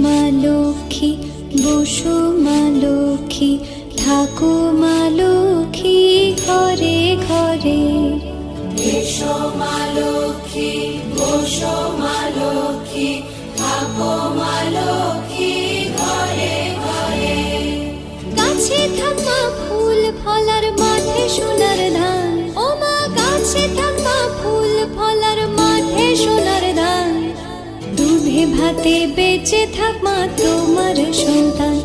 মা লক্ষ্মী, বসো মা লক্ষ্মী, থাকো মা লক্ষ্মী ঘরে ঘরে। এসো মা লক্ষ্মী, বসো মা লক্ষ্মী, থাকো মা লক্ষ্মী ঘরে ঘরে। গাছে থাকা ফুল ফলার মাঠে সোনার ধান, ও মা গাছে থাকা ফুল ফলার মাঠে সোনার ধান। দুধে ভাতে বেঁচে থাক মা তোমার সন্তান,